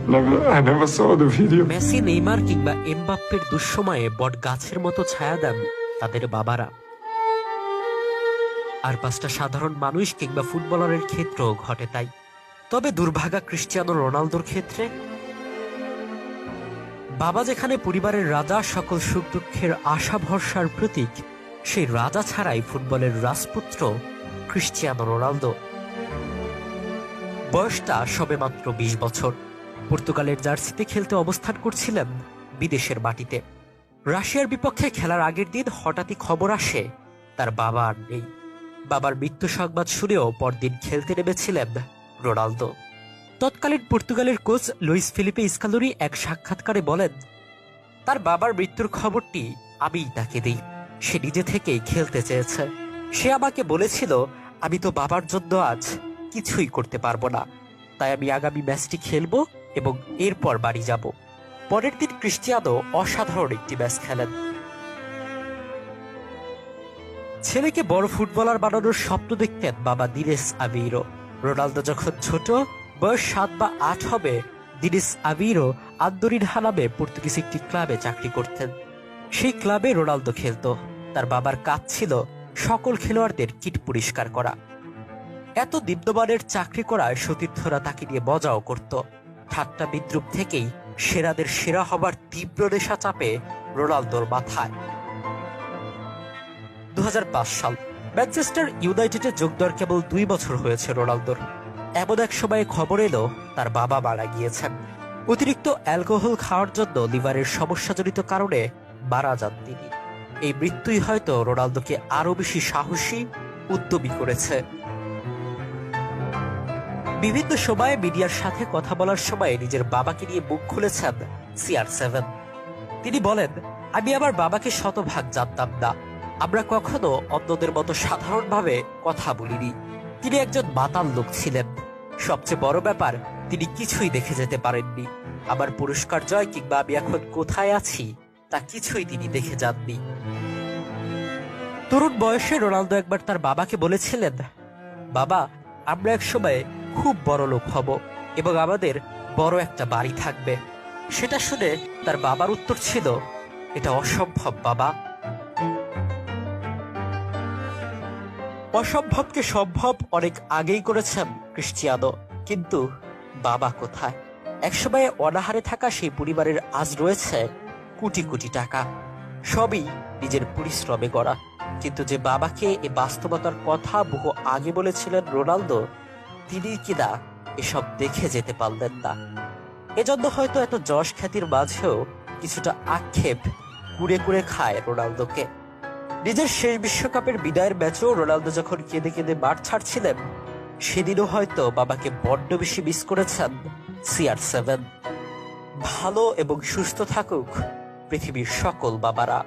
I never saw the video. Messi, Neymar কিংবা এমবাপ্পের দুঃসময়ে বট গাছের মতো ছায়া দেন তাদের বাবারা। আর পাঁচটা সাধারণ মানুষ কিংবা ফুটবলারের ক্ষেত্রেও ঘটে তাই। তবে দুর্ভাগা ক্রিস্টিয়ানো রোনালদোর ক্ষেত্রে বাবা যেখানে পরিবারের রাজা, সকল সুখ দুঃখের আশা ভরসার প্রতীক, সেই রাজা ছাড়াই ফুটবলের রাজপুত্র ক্রিস্টিয়ানো রোনালদো। বয়সটা সবে মাত্র ২০ বছর। পর্তুগালের জার্সিতে খেলতে অবস্থান করছিলেন বিদেশের মাটিতে। রাশিয়ার বিপক্ষে খেলার আগের দিন হঠাৎই খবর আসে তার বাবা আর নেই। বাবার মৃত্যু সংবাদ শুনেও পরদিন খেলতে নেমেছিলেন রোনালদো। তৎকালীন পর্তুগালের কোচ লুইস ফিলিপে স্কালোরি এক সাক্ষাৎকারে বলেন, তার বাবার মৃত্যুর খবরটি আমিই তাকে দিই। সে নিজে থেকেই খেলতে চেয়েছে। সে আমাকে বলেছিল, আমি তো বাবার জন্য আজ কিছুই করতে পারবো না, তাই আমি আগামী ম্যাচটি খেলবো এবং এরপর বাড়ি যাব। পরের দিন ক্রিস্টিয়ানো অসাধারণ একটি ম্যাচ খেলেন। ছেলেকে বড় ফুটবলার বানানোর স্বপ্ন দেখতেন বাবা দিনেস আভিরো। রোনালদো যখন ছোট, বয়স ৭ বা ৮ হবে, দিনেস আভিরো আন্দোরিনহা নামে পর্তুগিজ একটি ক্লাবে চাকরি করতেন। সেই ক্লাবে রোনালদো খেলত। তার বাবার কাজ ছিল সকল খেলোয়াড়দের কিট পরিষ্কার করা। এত নিম্নমানের চাকরি করায় সতীর্থরা তাকে নিয়ে মজাও করত। ঠাট্টা বিদ্রুপ থেকেই সেরাদের সেরা হবার তীব্র নেশা চাপে রোনালদোর মাথায়। ২০০৫ সাল, ম্যানচেস্টার ইউনাইটেডে যোগ দেওয়ার কেবল ২ বছর হয়েছে রোনালদোর। এমন এক সময়ে খবর এলো তার বাবা মারা গিয়েছেন। অতিরিক্ত অ্যালকোহল খাওয়ার জন্য লিভারের সমস্যাজনিত কারণে মারা যান তিনি। এই মৃত্যুই হয়তো রোনালদোকে আরো বেশি সাহসী, উদ্যমী করেছে। বিভিন্ন সময়ে মিডিয়ার সাথে কথা বলার সময় নিজের বাবাকে নিয়ে মুখ খুলেছেন CR7। তিনি বলেন, আমি আমার বাবাকে শতভাগ জানতাম না। আমরা কখনো অন্যদের মতো সাধারণভাবে কথা বলিনি। তিনি একজন মাতাল লোক ছিলেন। সবচেয়ে বড় ব্যাপার, তিনি কিছুই দেখে যেতে পারেননি। আমার পুরস্কার জয় কিংবা আমি এখন কোথায় আছি তা কিছুই তিনি দেখে যাননি। তরুণ বয়সে রোনালদো একবার তার বাবাকে বলেছিলেন, বাবা, আমরা এক সময় খুব বড় লোক হব এবং আমাদের বড় একটা বাড়ি থাকবে। সেটা শুনে তার বাবার উত্তর ছিল, এটা অসম্ভব বাবা। অসম্ভবকে সম্ভব অনেক আগেই করেছেন ক্রিস্টিয়ানো, কিন্তু বাবা কোথায়? একসময় অনাহারে থাকা সেই পরিবারের আজ রয়েছে কোটি কোটি টাকা। সবই নিজের পরিশ্রমে গড়া। কিন্তু যে বাবাকে এ বাস্তবতার কথা বহু আগে বলেছিলেন রোনালদো, তিনি কিনা এসব দেখে যেতে পারলেন না। এজন্য হয়তো এত যশ খ্যাতির মাঝেও কিছুটা আক্ষেপ কুড়ে কুড়ে খায় রোনালদোকে। নিজের শেষ বিশ্বকাপের বিদায়ের ম্যাচেও রোনালদো যখন কেঁদে কেঁদে মাঠ ছাড়ছিলেন, সেদিনও হয়তো বাবাকে বড্ড বেশি মিস করেছেন CR7। ভালো এবং সুস্থ থাকুক পৃথিবীর সকল বাবারা।